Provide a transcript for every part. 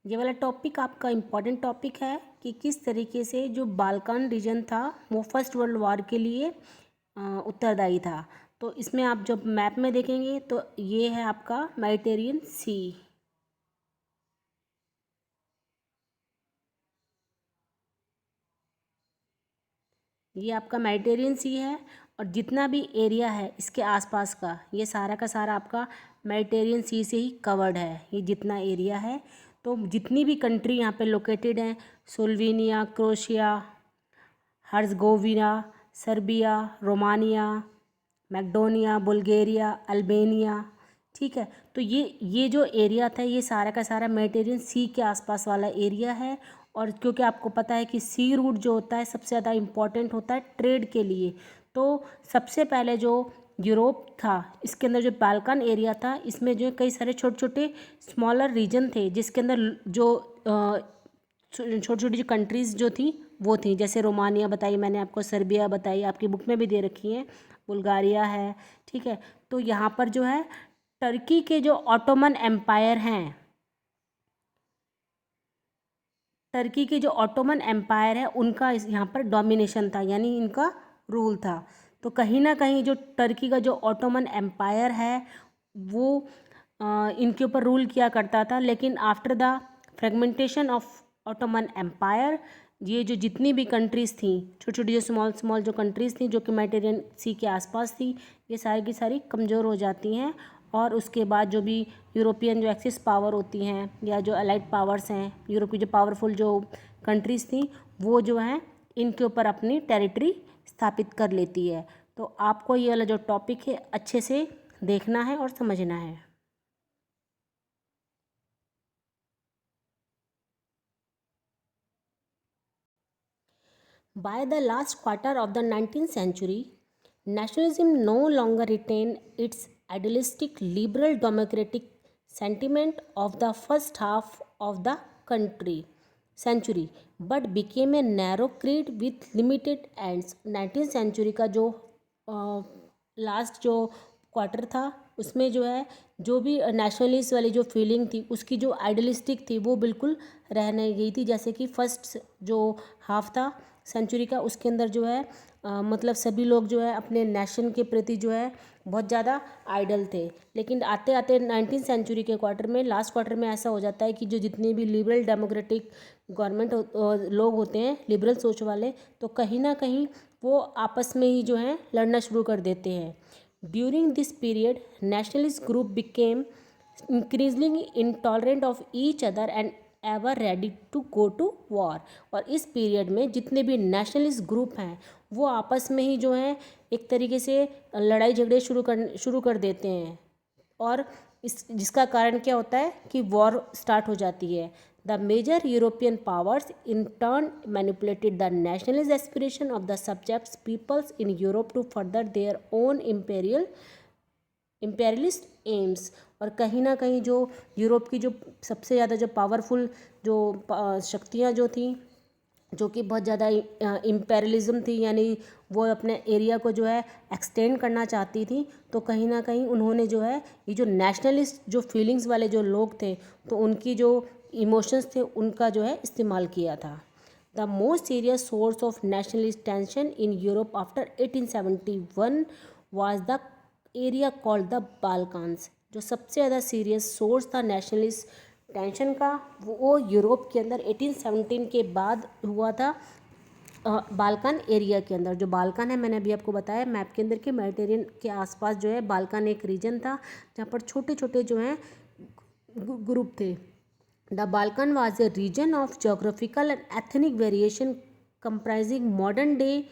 ये वाला टॉपिक आपका इम्पॉर्टेंट टॉपिक है कि किस तरीके से जो बाल्कान रीजन था वो फर्स्ट वर्ल्ड वॉर के लिए उत्तरदायी था। तो इसमें आप जब मैप में देखेंगे तो ये है आपका मेडिटेरियन सी। ये आपका मेडिटेरियन सी है और जितना भी एरिया है इसके आसपास का ये सारा का सारा आपका मेडिटेरियन सी से ही कवर्ड है। ये जितना एरिया है तो जितनी भी कंट्री यहाँ पे लोकेटेड हैं, Slovenia, Croatia, Herzegovina, Serbia, Romania, Macedonia, Bulgaria, Albania, ठीक है। तो ये जो एरिया था ये सारा का सारा मेडिटेरियन सी के आसपास वाला एरिया है। और क्योंकि आपको पता है कि सी रूट जो होता है सबसे ज़्यादा इम्पॉर्टेंट होता है ट्रेड के लिए, तो सबसे पहले जो यूरोप था इसके अंदर जो बाल्कन एरिया था इसमें जो कई सारे छोटे छोटे स्मॉलर रीजन थे जिसके अंदर जो छोटी छोटी जो कंट्रीज़ जो थी वो थी, जैसे रोमानिया बताई मैंने आपको, सर्बिया बताई, आपकी बुक में भी दे रखी है, बुल्गारिया है, ठीक है। तो यहाँ पर जो है टर्की के जो ऑटोमन एम्पायर हैं, टर्की के जो ऑटोमन एम्पायर है उनका यहाँ पर डोमिनेशन था, यानी इनका रूल था। तो कहीं ना कहीं जो टर्की का जो ऑटोमन एम्पायर है वो इनके ऊपर रूल किया करता था। लेकिन after the fragmentation of Ottoman empire ये जो जितनी भी कंट्रीज़ थी, छोटी छोटी जो स्मॉल स्मॉल जो कंट्रीज़ थी जो कि मेडिटेरियन सी के आसपास थी, ये सारी की सारी कमज़ोर हो जाती हैं। और उसके बाद जो भी यूरोपियन जो एक्सिस पावर होती हैं या जो अलाइड पावर्स हैं, यूरोप की जो पावरफुल जो कंट्रीज़ थी वो जो हैं इनके ऊपर अपनी टेरिटरी स्थापित कर लेती है। तो आपको ये वाला जो टॉपिक है अच्छे से देखना है और समझना है। By the last quarter of the 19th century, nationalism no longer retained its idealistic liberal democratic sentiment of the first half of the century, but became a narrow creed with limited ends. 19th century का जो last जो quarter था उसमें जो है जो भी nationalist वाली जो फीलिंग थी उसकी जो आइडियलिस्टिक थी वो बिल्कुल रह नहीं गई थी। जैसे कि फर्स्ट जो हाफ था सेंचुरी का उसके अंदर जो है मतलब सभी लोग जो है अपने नेशन के प्रति जो है बहुत ज़्यादा आइडल थे। लेकिन आते आते 19th सेंचुरी के क्वार्टर में, लास्ट क्वार्टर में ऐसा हो जाता है कि जो जितने भी लिबरल डेमोक्रेटिक गवर्नमेंट लोग होते हैं, लिबरल सोच वाले, तो कहीं ना कहीं वो आपस में ही जो है लड़ना शुरू कर देते हैं। During this period nationalist group became increasingly intolerant of each other and ever ready to go to war. और इस पीरियड में जितने भी नेशनलिस्ट ग्रुप हैं वो आपस में ही जो है एक तरीके से लड़ाई झगड़े शुरू कर देते हैं। और इस जिसका कारण क्या होता है कि वॉर स्टार्ट हो जाती है। The major European powers in turn manipulated the nationalist aspiration of the subjects peoples in Europe to further their own imperialist aims. और कहीं ना कहीं जो यूरोप की जो सबसे ज़्यादा जो पावरफुल जो शक्तियाँ जो थी जो कि बहुत ज़्यादा इम्पेरियलिज्म थी, यानी वो अपने एरिया को जो है एक्सटेंड करना चाहती थी, तो कहीं ना कहीं उन्होंने जो है ये जो नेशनलिस्ट जो फीलिंग्स वाले जो लोग थे तो उनकी जो इमोशंस थे उनका जो है इस्तेमाल किया था। The most serious source of nationalist tension in Europe after 1871 was the area called the Balkans. जो सबसे ज़्यादा सीरियस सोर्स था नेशनलिस्ट टेंशन का वो यूरोप के अंदर 1817 के बाद हुआ था, बाल्कान एरिया के अंदर। जो बाल्कान है मैंने अभी आपको बताया मैप के अंदर कि मेडिटेरियन के आसपास जो है बाल्कान एक रीजन था जहाँ पर छोटे छोटे जो हैं ग्रुप थे। The Balkan was a region of geographical and ethnic variation comprising modern day,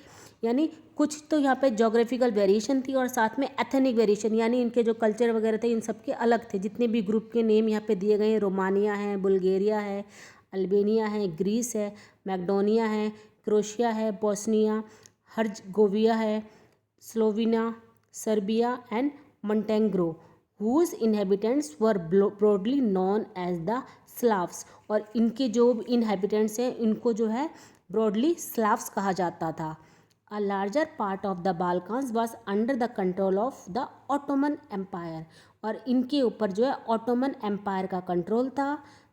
यानी कुछ तो यहाँ पे जोग्राफिकल वेरिएशन थी और साथ में एथनिक वेरिएशन, यानी इनके जो कल्चर वगैरह थे इन सब के अलग थे। जितने भी ग्रुप के नेम यहाँ पे दिए गए हैं, रोमानिया है, बुल्गारिया है, अल्बानिया है, ग्रीस है, मैकेडोनिया है, क्रोएशिया है, बोस्निया हर्ज़गोविना है, Slovenia, Serbia and Montenegro, whose inhabitants were broadly known as the Slavs। और इनके जो inhabitants हैं इनको जो है broadly Slavs कहा जाता था। A larger part of the Balkans was under the control of the Ottoman Empire। और इनके ऊपर जो है ऑटोमन एम्पायर का कंट्रोल था।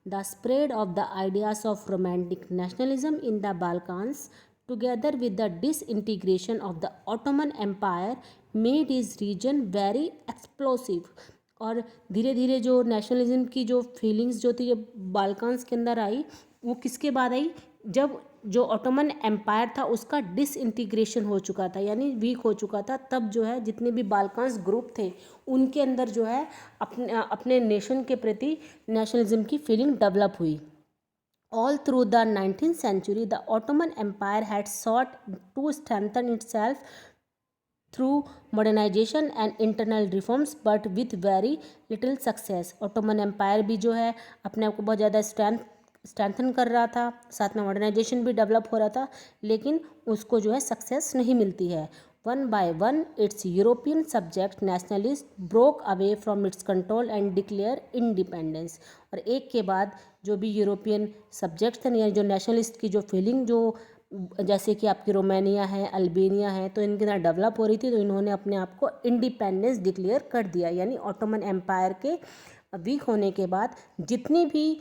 The spread of the ideas of romantic nationalism in the Balkans, together with the disintegration of the Ottoman Empire, made his region very explosive. और धीरे धीरे जो नेशनलिज्म की जो फीलिंग्स जो थी जब बाल्कान्स के अंदर आई, वो किसके बाद आई, जब जो ऑटोमन एम्पायर था उसका डिसइंटीग्रेशन हो चुका था, यानी वीक हो चुका था। तब जो है जितने भी बाल्कान्स ग्रुप थे उनके अंदर जो है अपने नेशन के प्रति नेशनलिज्म की फीलिंग डेवलप हुई। All through the 19th century, the Ottoman Empire had sought to strengthen itself through modernization and internal reforms, but with very little success. Ottoman Empire भी जो है अपने आप को बहुत ज़्यादा स्ट्रेंथन कर रहा था, साथ में मॉडर्नाइजेशन भी डेवलप हो रहा था, लेकिन उसको जो है सक्सेस नहीं मिलती है। One by one it's European subject nationalist broke away from its control and declare independence. और एक के बाद जो भी यूरोपियन सब्जेक्ट्स थे, यानी जो नेशनलिस्ट की जो फीलिंग जो जैसे कि आपकी रोमानिया है, अल्बेनिया है, तो इनके अंदर डेवलप हो रही थी, तो इन्होंने अपने आप को इंडिपेंडेंस डिक्लेयर कर दिया। यानी ऑटोमन एम्पायर के वीक होने के बाद जितनी भी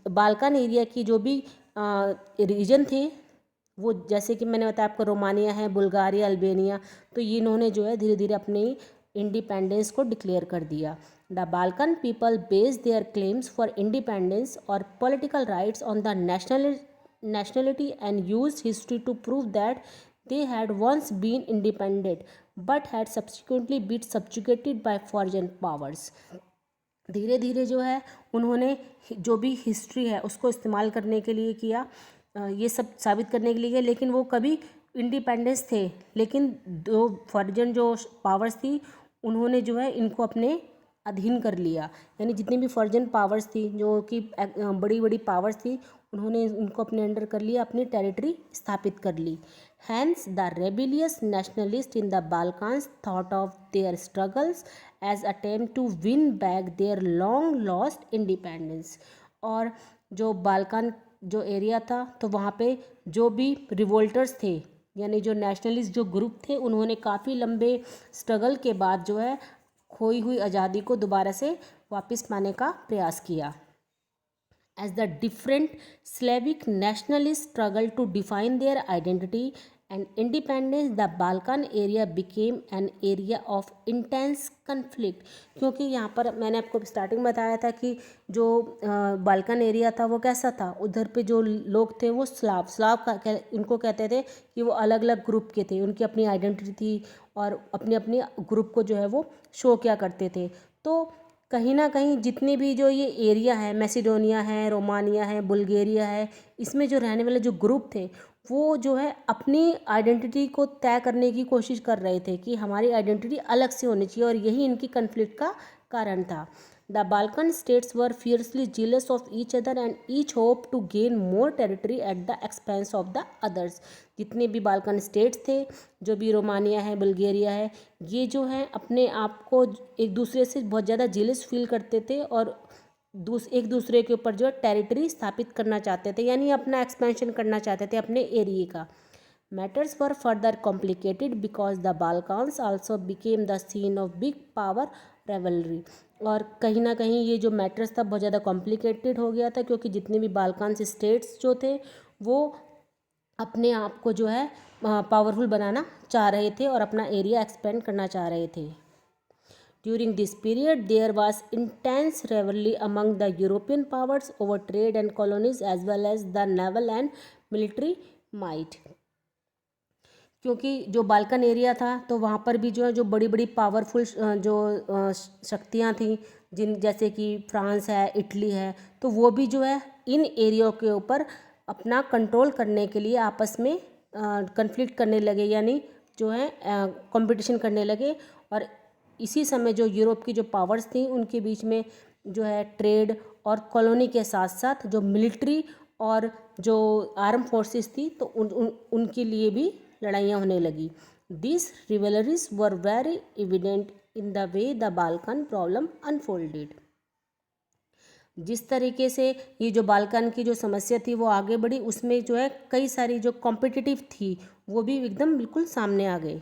बाल्कान एरिया की जो भी रीजन थे, वो जैसे कि मैंने बताया आपको रोमानिया है, बुल्गारिया, अल्बेनिया, तो ये इन्होंने जो है धीरे धीरे अपनी इंडिपेंडेंस को डिक्लेयर कर दिया। The Balkan people base their claims for independence और political rights on the nationality and used history to prove that they had once been independent but had subsequently been subjugated by foreign powers. धीरे धीरे जो है उन्होंने जो भी history है उसको इस्तेमाल करने के लिए किया, ये सब साबित करने के लिए किया, लेकिन वो कभी इंडिपेंडेंस थे, लेकिन जो फॉरेन जो पावर्स थी उन्होंने जो है इनको अपने अधीन कर लिया। यानी जितनी भी फॉरेन पावर्स थी जो कि बड़ी बड़ी पावर्स थी, उन्होंने उनको अपने अंडर कर लिया, अपनी टेरिटरी स्थापित कर ली। Hence the rebellious nationalist in the Balkans thought of their struggles as attempt to win back their long lost independence. और जो बाल्कान जो एरिया था, तो वहाँ पे जो भी रिवोल्टर्स थे, यानी जो नेशनलिस्ट जो ग्रुप थे, उन्होंने काफ़ी लंबे स्ट्रगल के बाद जो है खोई हुई आज़ादी को दोबारा से वापस पाने का प्रयास किया। As the different Slavic nationalists struggled to define their identity and independence, the Balkan area became an area of intense conflict. क्योंकि यहाँ पर मैंने आपको स्टार्टिंग में बताया था कि जो बाल्कन एरिया था वो कैसा था, उधर पे जो लोग थे वो स्लाव का उनको कहते थे कि वो अलग अलग ग्रुप के थे, उनकी अपनी आइडेंटिटी थी और अपनी अपनी ग्रुप को जो है वो शो किया करते थे। तो कहीं ना कहीं जितने भी जो ये एरिया है, मैसिडोनिया है, रोमानिया है, बुल्गारिया है, इसमें जो रहने वाले जो ग्रुप थे वो जो है अपनी आइडेंटिटी को तय करने की कोशिश कर रहे थे कि हमारी आइडेंटिटी अलग से होनी चाहिए, और यही इनकी कन्फ्लिक्ट का कारण था। The Balkan states were fiercely jealous of each other and each hope to gain more territory at the expense of the others. जितने भी बाल्कन स्टेट्स थे, जो भी रोमानिया है, बुल्गारिया है, ये जो है अपने आप को एक दूसरे से बहुत ज़्यादा जेलस फील करते थे और एक दूसरे के ऊपर जो है टेरिटरी स्थापित करना चाहते थे, यानी अपना एक्सपेंशन करना चाहते थे अपने एरिया का। Matters were further complicated because the Balkans also became the scene of big power rivalry. और कहीं ना कहीं ये जो मैटर्स था बहुत ज़्यादा कॉम्प्लिकेटेड हो गया था, क्योंकि जितने भी बाल्कान स्टेट्स जो थे वो अपने आप को जो है पावरफुल बनाना चाह रहे थे और अपना एरिया एक्सपेंड करना चाह रहे थे। During this period there was intense rivalry among the European powers over trade and colonies as well as the naval and military might। क्योंकि जो बाल्कन एरिया था तो वहाँ पर भी जो है जो बड़ी बड़ी पावरफुल जो शक्तियाँ थीं, जिन जैसे कि फ्रांस है, इटली है, तो वो भी जो है इन एरिया के ऊपर अपना कंट्रोल करने के लिए आपस में कन्फ्लिक्ट करने लगे, यानी जो है कंपटीशन करने लगे। और इसी समय जो यूरोप की जो पावर्स थी उनके बीच में जो है ट्रेड और कॉलोनी के साथ साथ जो मिलिट्री और जो आर्म फोर्सेस थी, तो उनके लिए भी लड़ाइयाँ होने लगी। This rivalries were very evident in the way the Balkan problem unfolded. जिस तरीके से ये जो बाल्कन की जो समस्या थी वो आगे बढ़ी, उसमें जो है कई सारी जो कॉम्पिटिटिव थी वो भी एकदम बिल्कुल सामने आ गए।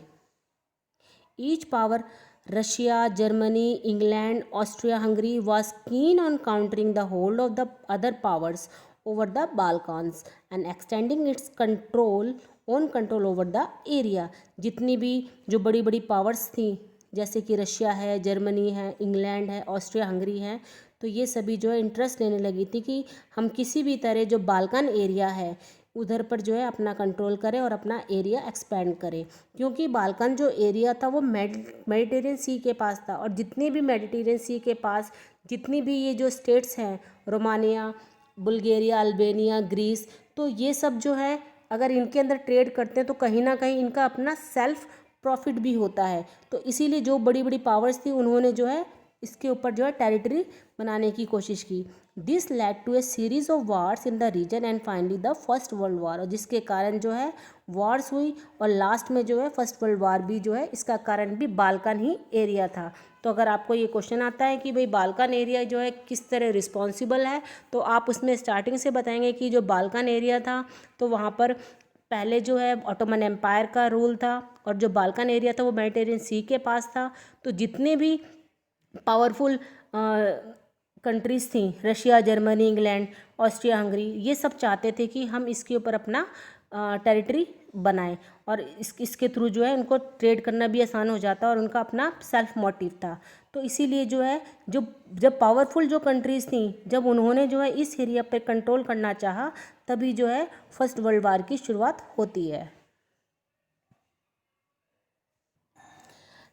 Each power Russia, Germany, England, Austria-Hungary was keen on countering the hold of the other powers over the Balkans and extending its control over the area. जितनी भी जो बड़ी बड़ी पावर्स थी, जैसे कि रशिया है, जर्मनी है, इंग्लैंड है, ऑस्ट्रिया हंगरी है, तो ये सभी जो है इंटरेस्ट लेने लगी थी कि हम किसी भी तरह जो बाल्कन एरिया है उधर पर जो है अपना कंट्रोल करें और अपना एरिया एक्सपेंड करें, क्योंकि बाल्कन जो एरिया था वो मेडिटेरियन सी के पास था। और जितनी भी मेडिटेरियन सी के पास जितनी भी ये जो स्टेट्स हैं, रोमानिया, बुल्गारिया, अल्बानिया, ग्रीस, तो ये सब जो है अगर इनके अंदर ट्रेड करते हैं तो कहीं ना कहीं इनका अपना सेल्फ प्रॉफिट भी होता है। तो इसीलिए जो बड़ी बड़ी पावर्स थी उन्होंने जो है इसके ऊपर जो है टेरिटरी बनाने की कोशिश की। This led to a series of wars in the region and finally the first world war, और जिसके कारण जो है वॉर्स हुई और लास्ट में जो है फर्स्ट वर्ल्ड वार भी जो है इसका कारण भी बाल्कन ही एरिया था। तो अगर आपको ये क्वेश्चन आता है कि भाई बाल्कन एरिया जो है किस तरह रिस्पॉन्सिबल है, तो आप उसमें स्टार्टिंग से बताएंगे कि जो बाल्कन एरिया था तो वहाँ पर पहले जो है ऑटोमन एम्पायर का रूल था, और जो बाल्कन एरिया था वो मेडिटेरियन सी के पास था। तो जितने भी पावरफुल कंट्रीज़ थी, Russia, Germany, England, Austria Hungary, ये सब चाहते थे कि हम इसके ऊपर अपना टेरिटरी बनाएं, और इसके थ्रू जो है उनको ट्रेड करना भी आसान हो जाता और उनका अपना सेल्फ मोटिव था। तो इसीलिए जो है जब पावरफुल जो कंट्रीज़ थी, जब उन्होंने जो है इस एरिया पर कंट्रोल करना चाहा, तभी जो है फर्स्ट वर्ल्ड वार की शुरुआत होती है।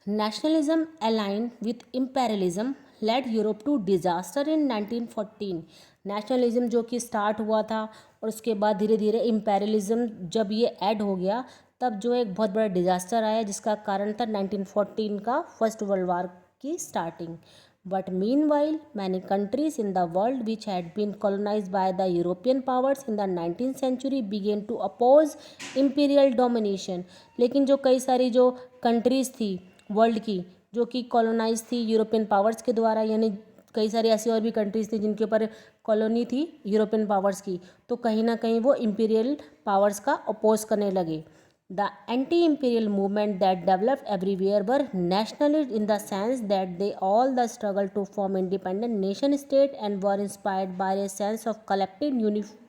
Nationalism aligned with imperialism led Europe to disaster in 1914। Nationalism जो कि स्टार्ट हुआ था और उसके बाद धीरे धीरे इम्पेरियलिज्म जब ये ऐड हो गया, तब जो एक बहुत बड़ा डिजास्टर आया, जिसका कारण था 1914 का फर्स्ट वर्ल्ड वार की starting. But meanwhile, many countries in the world which had been colonized by the European powers in the 19th century began to oppose imperial domination। लेकिन जो कई सारी जो कंट्रीज़ थी वर्ल्ड की जो कि कॉलोनाइज थी यूरोपियन पावर्स के द्वारा, यानी कई सारी ऐसी और भी कंट्रीज़ थी जिनके ऊपर कॉलोनी थी यूरोपियन पावर्स की, तो कहीं ना कहीं वो इम्पीरियल पावर्स का अपोज करने लगे। The anti-imperial movement that developed everywhere were nationalist in the sense that they all the struggle to form independent nation state and were inspired by a sense of collective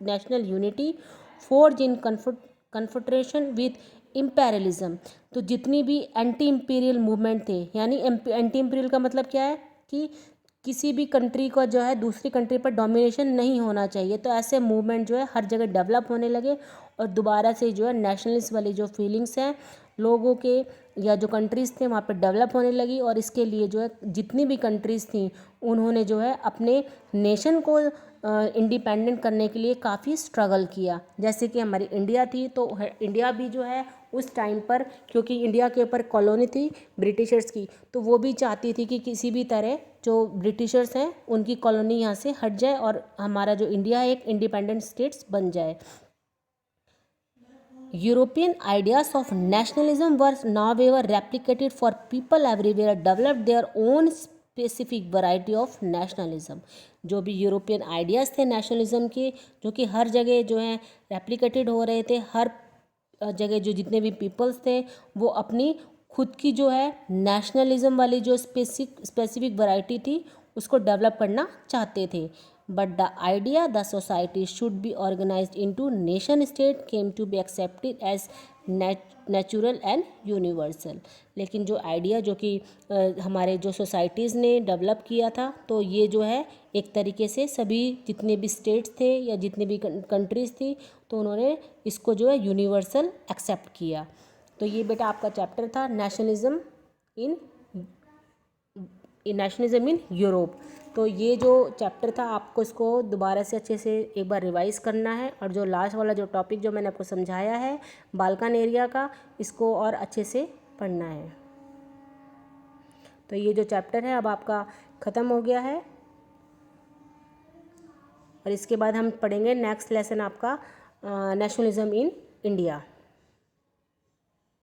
national unity forged in confrontation with imperialism। तो जितनी भी anti imperial movement थे, यानी anti imperial का मतलब क्या है कि किसी भी कंट्री को जो है दूसरी कंट्री पर डोमिनेशन नहीं होना चाहिए, तो ऐसे मूवमेंट जो है हर जगह डेवलप होने लगे और दोबारा से जो है नेशनलिस्ट वाली जो फीलिंग्स हैं लोगों के या जो कंट्रीज़ थे वहाँ पर डेवलप होने लगी। और इसके लिए जो है जितनी भी कंट्रीज़ थी उन्होंने जो है अपने नेशन को इंडिपेंडेंट करने के लिए काफ़ी स्ट्रगल किया। जैसे कि हमारी इंडिया थी, तो इंडिया भी जो है उस टाइम पर, क्योंकि इंडिया के ऊपर कॉलोनी थी ब्रिटिशर्स की, तो वो भी चाहती थी कि किसी भी तरह जो ब्रिटिशर्स हैं उनकी कॉलोनी यहाँ से हट जाए और हमारा जो इंडिया है एक इंडिपेंडेंट स्टेट्स बन जाए। European ideas of nationalism were however replicated for people everywhere developed their own specific variety of nationalism। जो भी यूरोपियन आइडियाज़ थे नेशनलिज्म के, जो कि हर जगह जो है रेप्लिकेटेड हो रहे थे, हर जगह जो जितने भी पीपल्स थे वो अपनी खुद की जो है नेशनलिज्म वाली जो स्पेसिफिक वैरायटी थी उसको डेवलप करना चाहते थे। But the idea the society should be organized into nation state came to be accepted as natural and universal। लेकिन जो आइडिया जो कि हमारे जो सोसाइटीज़ ने डेवलप किया था, तो ये जो है एक तरीके से सभी जितने भी स्टेट्स थे या जितनी भी कंट्रीज़ थी, तो उन्होंने इसको जो है यूनिवर्सल एक्सेप्ट किया। तो ये बेटा आपका चैप्टर था नेशनलिज्म इन यूरोप। तो ये जो चैप्टर था आपको इसको दोबारा से अच्छे से एक बार रिवाइज करना है, और जो लास्ट वाला जो टॉपिक जो मैंने आपको समझाया है बाल्कन एरिया का, इसको और अच्छे से पढ़ना है। तो ये जो चैप्टर है अब आपका ख़त्म हो गया है, और इसके बाद हम पढ़ेंगे नेक्स्ट लेसन आपका नेशनलिज्म इन इंडिया।